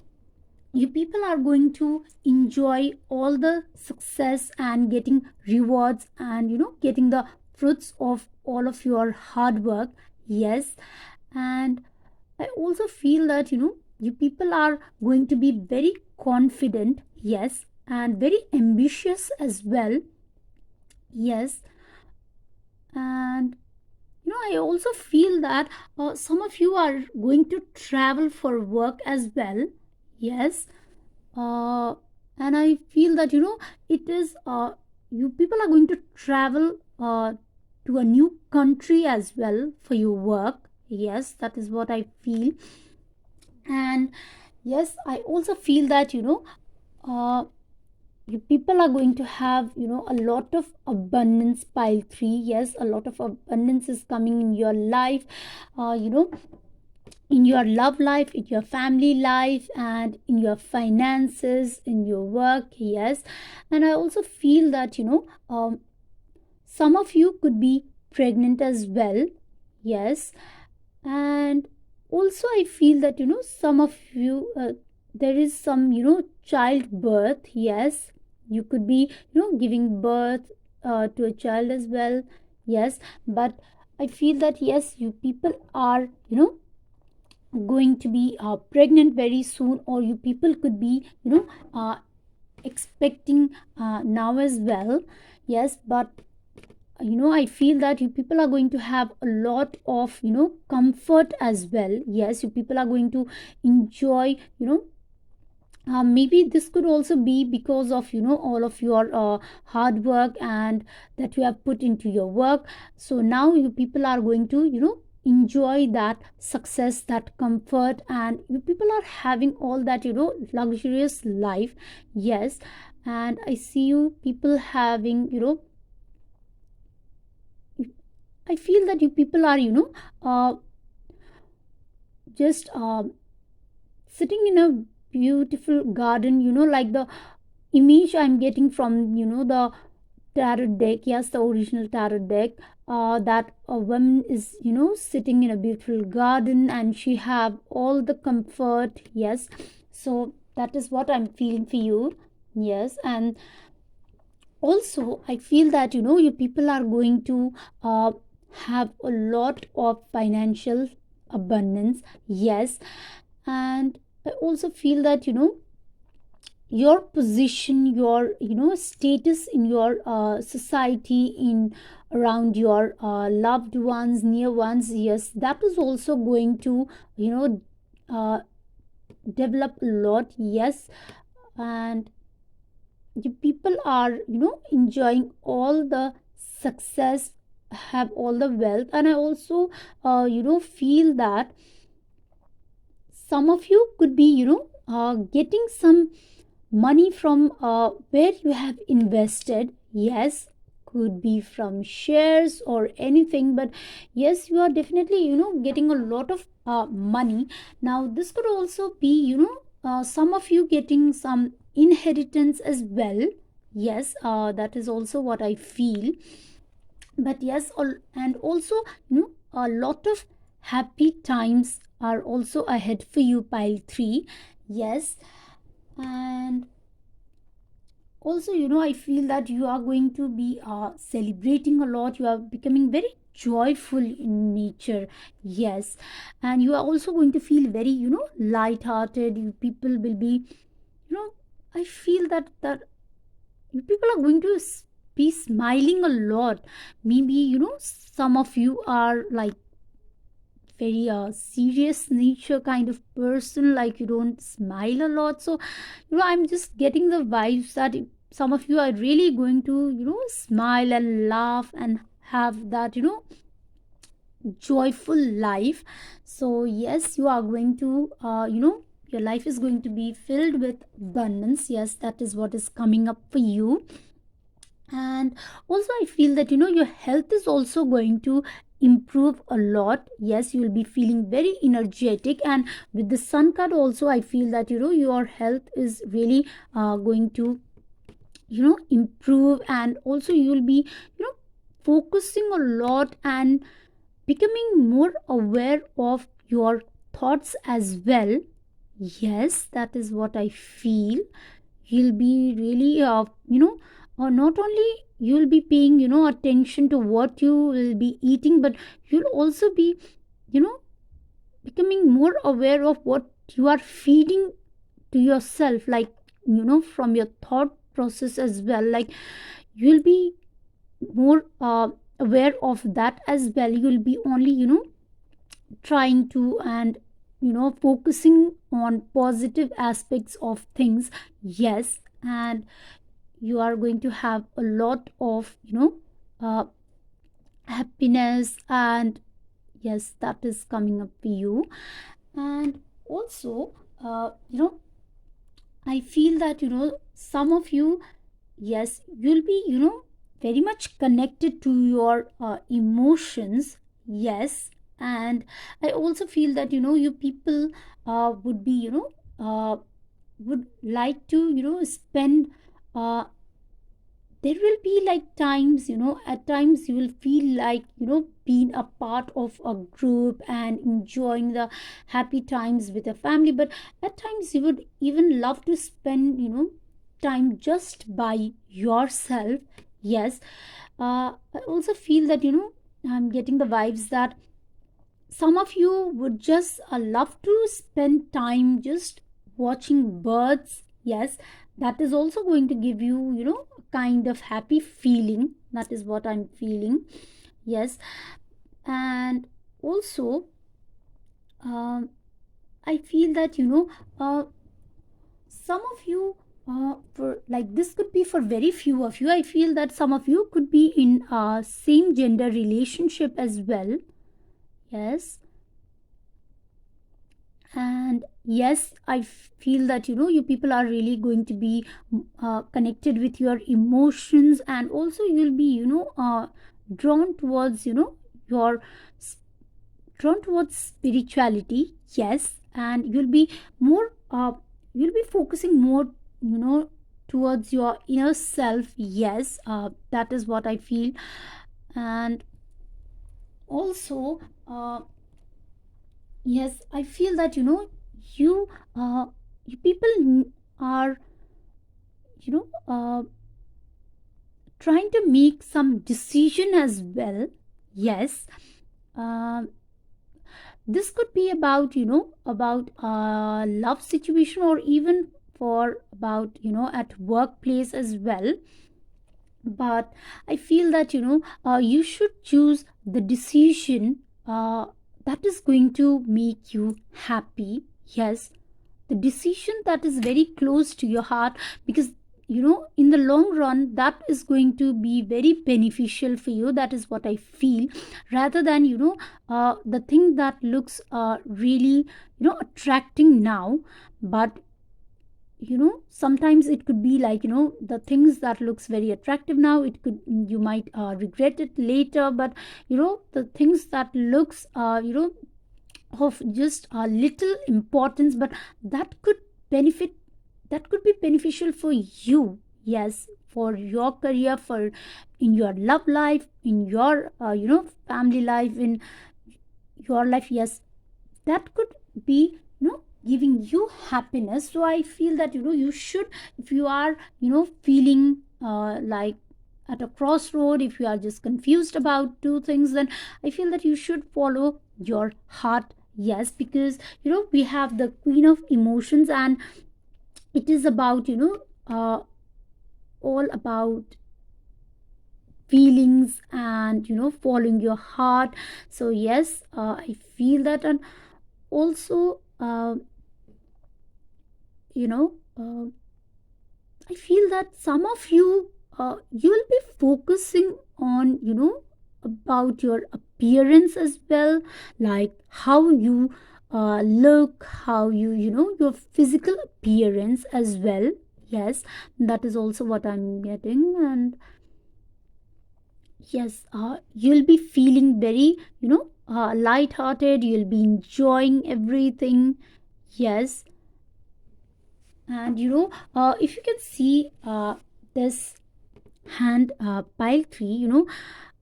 people are going to enjoy all the success and getting rewards, and getting the fruits of all of your hard work. Yes, and I also feel that you people are going to be very confident. Yes, and very ambitious as well. Yes, and I also feel that some of you are going to travel for work as well. Yes, and I feel that it is you people are going to travel to a new country as well for your work. Yes, that is what I feel. And yes, I also feel that uh, you people are going to have a lot of abundance, pile 3. Yes, a lot of abundance is coming in your life, in your love life, in your family life, and in your finances, in your work. Yes, and I also feel that some of you could be pregnant as well. Yes, and also I feel that some of you there is some childbirth. Yes, you could be giving birth to a child as well. Yes, but I feel that yes, you people are going to be pregnant very soon, or you people could be expecting now as well. Yes, but I feel that you people are going to have a lot of comfort as well. Yes, you people are going to enjoy, maybe this could also be because of all of your hard work and that you have put into your work. So now you people are going to enjoy that success, that comfort, and you people are having all that luxurious life. Yes, and I see you people having I feel that you people are just sitting in a beautiful garden, like the image I'm getting from the tarot deck. Yes, the original tarot deck, that a woman is sitting in a beautiful garden and she have all the comfort. Yes, so that is what I'm feeling for you. Yes, and also I feel that you people are going to uh, have a lot of financial abundance. Yes, and I also feel that your position, your status in your society, in around your loved ones, near ones, yes, that is also going to you know uh, develop a lot. Yes, and the people are enjoying all the success, have all the wealth. And I also feel that some of you could be getting some money from where you have invested. Yes, could be from shares or anything, but yes, you are definitely getting a lot of money. Now this could also be some of you getting some inheritance as well. Yes, that is also what I feel. But yes, and also a lot of happy times are also ahead for you, pile 3. Yes, and also I feel that you are going to be celebrating a lot. You are becoming very joyful in nature. Yes, and you are also going to feel very light hearted. You people will be I feel that you people are going to be smiling a lot. Maybe some of you are like very serious nature kind of person, like you don't smile a lot. So I'm just getting the vibes that some of you are really going to smile and laugh and have that joyful life. So yes, you are going to your life is going to be filled with abundance. Yes, that is what is coming up for you. And also I feel that your health is also going to improve a lot. Yes, you will be feeling very energetic, and with the sun card also I feel that your health is really going to improve. And also you will be focusing a lot and becoming more aware of your thoughts as well. Yes, that is what I feel. You'll be really not only you'll be paying attention to what you will be eating, but you'll also be you know becoming more aware of what you are feeding to yourself, like from your thought process as well. Like you'll be more aware of that as well. You'll be only trying to and focusing on positive aspects of things. Yes, and you are going to have a lot of happiness. And yes, that is coming up for you. And also I feel that some of you, yes, you'll be very much connected to your emotions. Yes, and I also feel that you people would be would like to spend uh, there will be like times at times you will feel like being a part of a group and enjoying the happy times with a family. But at times you would even love to spend time just by yourself. Yes, I also feel that I'm getting the vibes that some of you would just love to spend time just watching birds. Yes, that is also going to give you, a kind of happy feeling. That is what I'm feeling. Yes, and also, um, I feel that, some of you, for like this could be for very few of you. I feel that some of you could be in a same gender relationship as well. Yes, and yes, I feel that, you people are really going to be connected with your emotions, and also you'll be, drawn towards, your drawn towards spirituality. Yes, and you'll be more you'll be focusing more, towards your inner self. Yes, that is what I feel. And also, yes, I feel that, you you people are, you know trying to make some decision as well. Yes, um, this could be about, about a love situation, or even for about, at workplace as well. But I feel that, you should choose the decision that is going to make you happy. Yes, the decision that is very close to your heart, because, in the long run, that is going to be very beneficial for you. That is what I feel, rather than, the thing that looks really, attracting now. But, sometimes it could be like, the things that looks very attractive now, it could, you might regret it later. But, the things that looks, of just a little importance, but that could benefit, that could be beneficial for you. Yes, for your career, for in your love life, in your, family life, in your life. Yes, that could be, giving you happiness. So I feel that, you should, if you are, feeling like at a crossroad, if you are just confused about two things, then I feel that you should follow your heart. Yes, because, we have the queen of emotions, and it is about, all about feelings and, following your heart. So yes, I feel that. And also, you know I feel that some of you, you'll be focusing on, about your appearance as well, like how you look, how you, your physical appearance as well. Yes, that is also what I'm getting. And yes, you'll be feeling very, light-hearted. You'll be enjoying everything. Yes, and, if you can see this hand pile tree,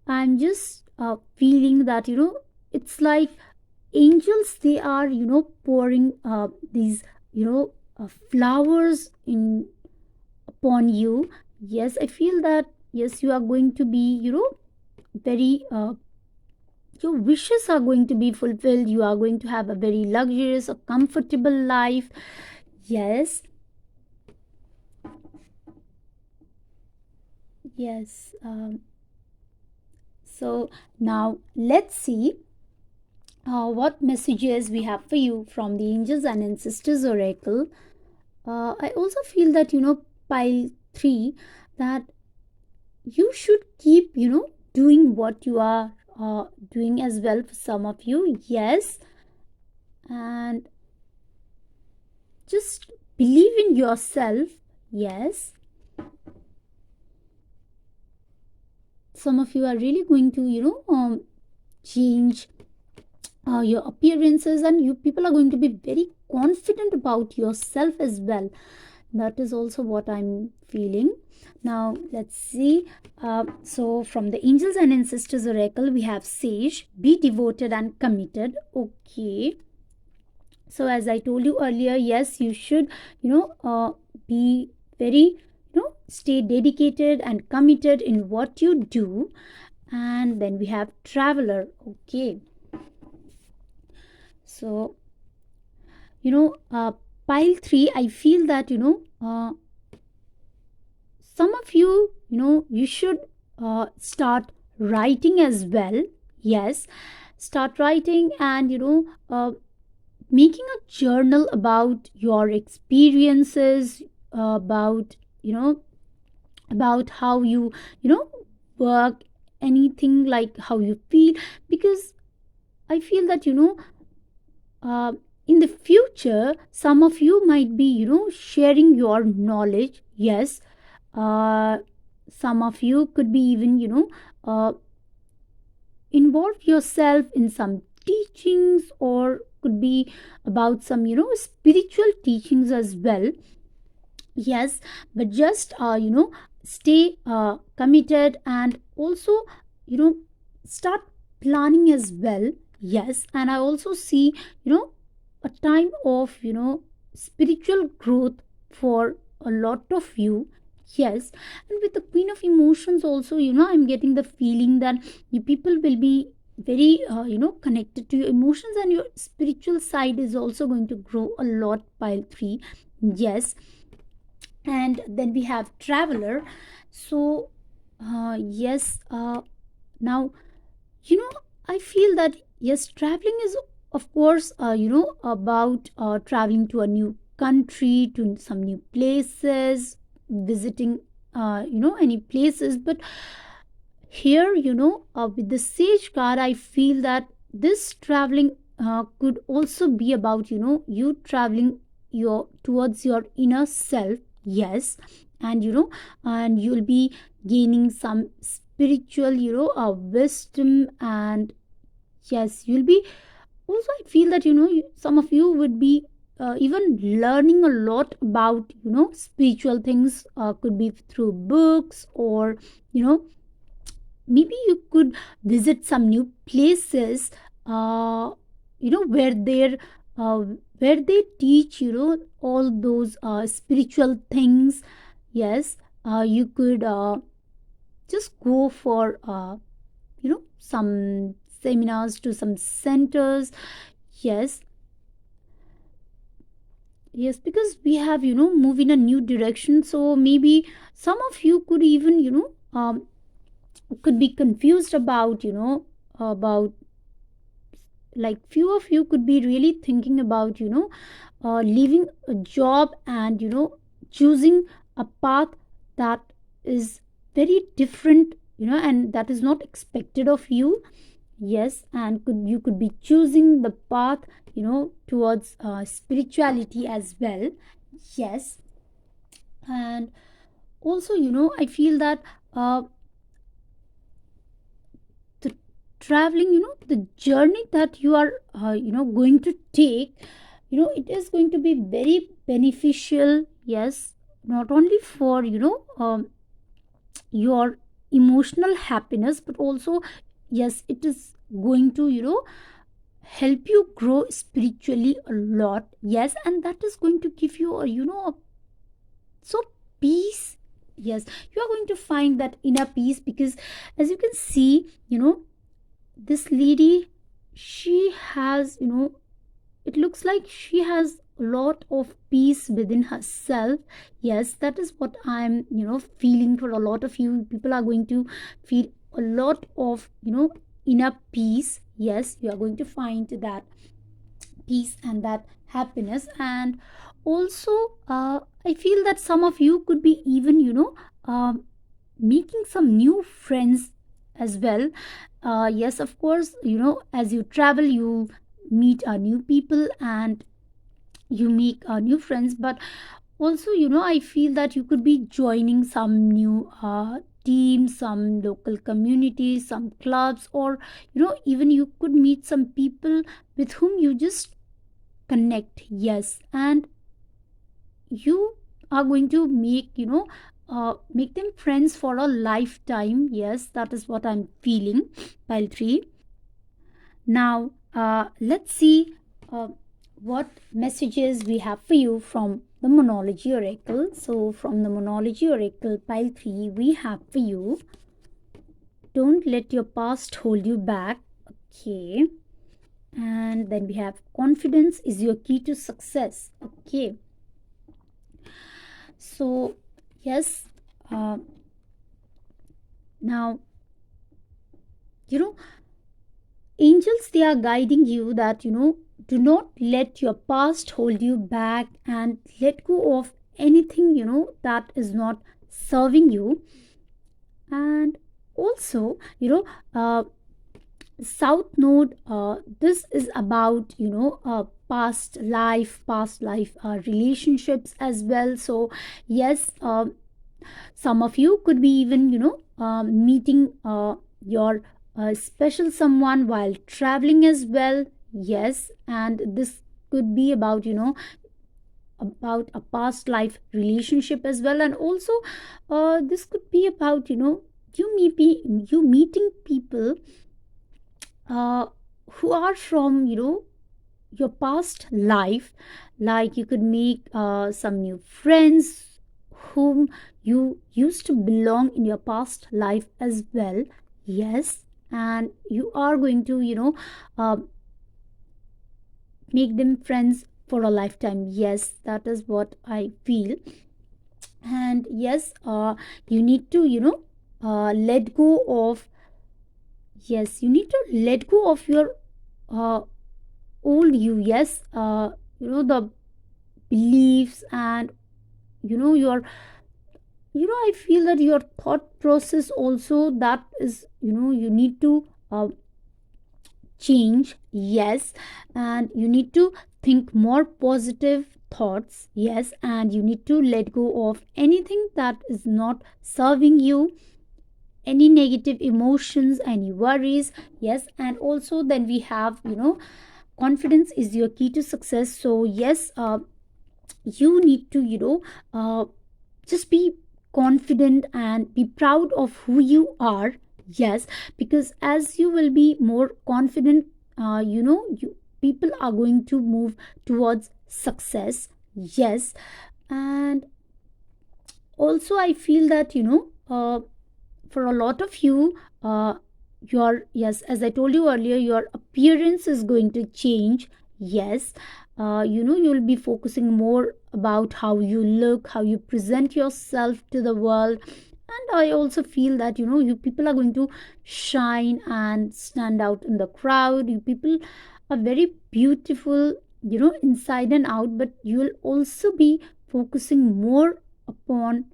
I'm just feeling that, it's like angels, they are, pouring these, flowers in upon you. Yes, I feel that, yes, you are going to be, very your wishes are going to be fulfilled. You are going to have a very luxurious, a comfortable life. Yes, yes. So now let's see what messages we have for you from the angels and ancestors oracle. I also feel that, pile 3, that you should keep, doing what you are doing as well for some of you. Yes, and just believe in yourself. Yes, some of you are really going to, change your appearances, and you people are going to be very confident about yourself as well. That is also what I'm feeling. Now let's see. So from the angels and ancestors oracle, we have sage, be devoted and committed. Okay, so as I told you earlier, yes, you should, be very, stay dedicated and committed in what you do. And then we have traveler. Okay, So, you know, pile 3, I feel that, some of you, you should start writing as well. Yes, start writing, and, making a journal about your experiences, about, about how you know, work, anything like how you feel. Because I feel that, uh, in the future, some of you might be, sharing your knowledge. Yes, uh, some of you could be even, involve yourself in some teachings, or could be about some, spiritual teachings as well. Yes, but just, stay committed, and also, you know start planning as well. Yes, and I also see, a time of, spiritual growth for a lot of you. Yes, and with the Queen of Emotions also, I'm getting the feeling that you people will be very, connected to your emotions, and your spiritual side is also going to grow a lot. Pile 3. Yes, and then we have Traveler. So, yes, now, you know I feel that, yes, traveling is, of course, about traveling to a new country, to some new places, visiting, any places. But here, with the Sage card, I feel that this traveling could also be about, you traveling your towards your inner self. Yes, and, and you'll be gaining some spiritual, wisdom. And yes, you'll be also, I feel that, some of you would be even learning a lot about, spiritual things, could be through books, or, you know maybe you could visit some new places, uh, where uh, they teach, all those spiritual things. Yes, you could just go for, some seminars, to some centers. Yes, yes, because we have, move in a new direction. So maybe some of you could even, could be confused about, about, like, few of you could be really thinking about, leaving a job, and, choosing a path that is very different, and that is not expected of you. Yes, and you could be choosing the path, towards spirituality as well. Yes, and also, I feel that, uh, the traveling, the journey that you are, going to take, it is going to be very beneficial. Yes, not only for, your emotional happiness, but also, yes, it is going to, help you grow spiritually a lot. Yes, and that is going to give you a, so peace. Yes, you are going to find that inner peace, because as you can see, this lady, she has, it looks like she has a lot of peace within herself. Yes, that is what I'm, feeling. For a lot of you, people are going to feel a lot of, inner peace. Yes, you are going to find that peace and that happiness. And also, I feel that some of you could be even, making some new friends as well. Yes, of course, as you travel, you meet new people, and you make new friends. But also, I feel that you could be joining some new teams, some local communities, some clubs, or, even you could meet some people with whom you just connect. Yes, and you are going to make, make them friends for a lifetime. Yes, that is what I'm feeling. Pile 3. Now, let's see what messages we have for you from the Monology Oracle. So, from the Monology Oracle, pile 3, we have for you, don't let your past hold you back. Okay. And then we have confidence is your key to success. Okay, so yes, uh, now you know angels, they are guiding you that do not let your past hold you back, and let go of anything that is not serving you. And also south node, this is about past life relationships as well. So yes, some of you could be even meeting your special someone while traveling as well. Yes, and this could be about about a past life relationship as well. And also this could be about you meeting people uh, who are from your past life. Like you could make some new friends whom you used to belong in your past life as well. Yes, and you are going to uh, make them friends for a lifetime. Yes, that is what I feel. And yes, you need to let go of, yes, you need to let go of your uh, old you. Yes, the beliefs, and your I feel that your thought process also, that is you need to uh, change. Yes, and you need to think more positive thoughts. Yes, and you need to let go of anything that is not serving you, any negative emotions, any worries. Yes, and also then we have confidence is your key to success. So yes, you need to just be confident and be proud of who you are. Yes, because as you will be more confident, people are going to move towards success. Yes, and also I feel that for a lot of you, your, yes, as I told you earlier, your appearance is going to change. Yes, you'll be focusing more about how you look, how you present yourself to the world. And I also feel that you people are going to shine and stand out in the crowd. You people are very beautiful, inside and out, but you will also be focusing more upon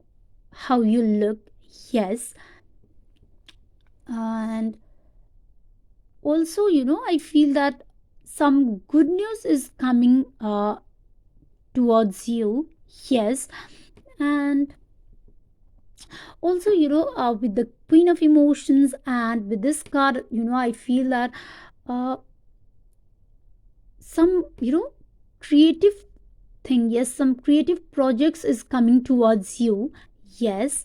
how you look. Yes, and also I feel that some good news is coming towards you. Yes, and also with the queen of emotions and with this card, I feel that uh, some creative thing, yes, some creative projects is coming towards you. Yes,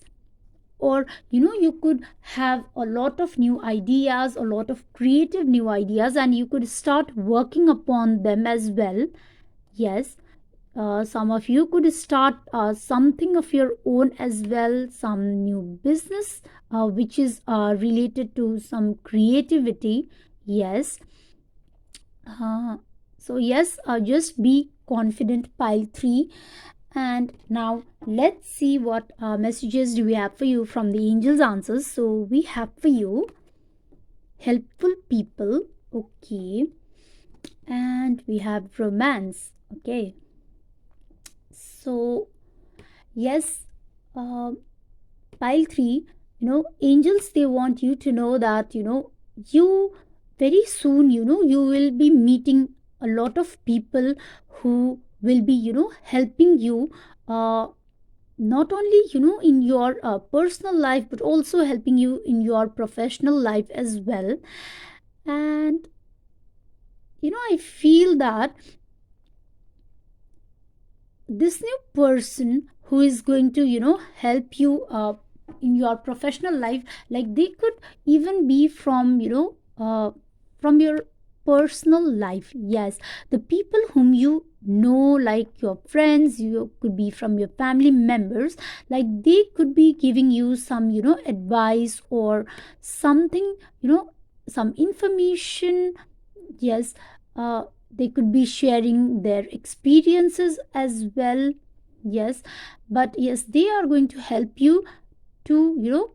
or you could have a lot of new ideas, a lot of creative new ideas, and you could start working upon them as well. Yes, some of you could start something of your own as well, some new business which is related to some creativity. Yes, uh, so yes, just be confident, pile 3. And now let's see what messages do we have for you from the angels answers. So we have for you helpful people. Okay, and we have romance. Okay, so yes, uh, pile 3, angels, they want you to know that you very soon you will be meeting a lot of people who will be helping you, uh, not only in your personal life, but also helping you in your professional life as well. And I feel that this new person who is going to help you in your professional life, like they could even be from from your personal life. Yes, the people whom you know, like your friends, you could be from your family members, like they could be giving you some advice or something, some information. Yes, they could be sharing their experiences as well. Yes, but yes, they are going to help you to,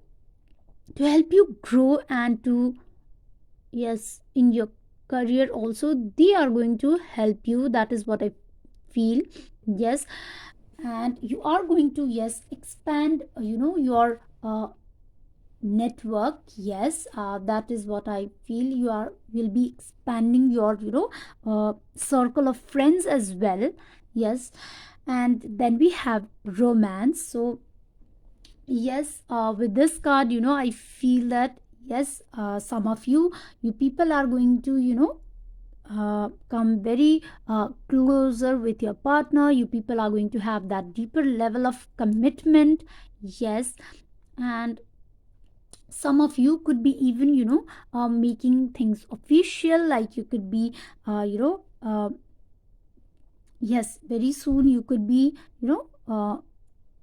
to help you grow, and to, yes, in your career also they are going to help you. That is what I feel. Yes, and you are going to, yes, expand, your network. Yes, that is what I feel. You are will be expanding your, circle of friends as well. Yes, and then we have romance. So yes, with this card, I feel that, yes, some of you people are going to, come very closer with your partner. You people are going to have that deeper level of commitment. Yes, and some of you could be even, making things official. Like you could be, yes, very soon you could be,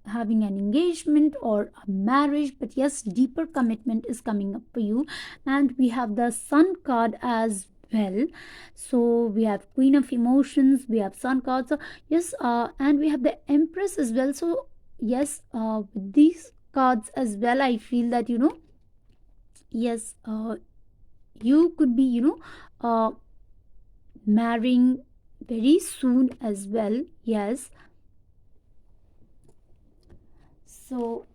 having an engagement or a marriage. But yes, deeper commitment is coming up for you. And we have the sun card as well. So we have queen of emotions, we have sun card. So yes, and we have the empress as well. So yes, with these cards as well, I feel that, yes, you could be, marrying very soon as well. Yes, so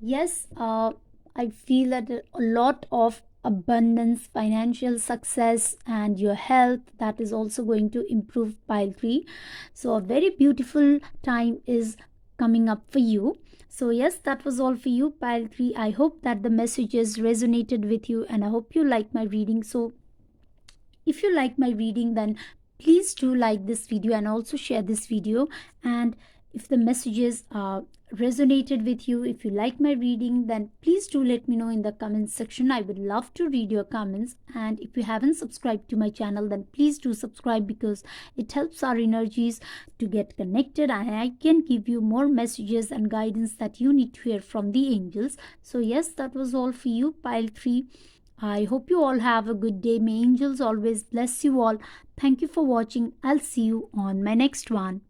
yes, I feel that a lot of abundance, financial success, and your health, that is also going to improve, pile 3. So a very beautiful time is coming up for you. So yes, that was all for you, pile 3. I hope that the messages resonated with you, and I hope you like my reading. So if you like my reading, then please do like this video and also share this video. And if the messages resonated with you, if you like my reading, then please do let me know in the comments section. I would love to read your comments. And if you haven't subscribed to my channel, then please do subscribe, because it helps our energies to get connected, and I can give you more messages and guidance that you need to hear from the angels. So yes, that was all for you, pile 3. I hope you all have a good day. May angels always bless you all. Thank you for watching. I'll see you on my next one.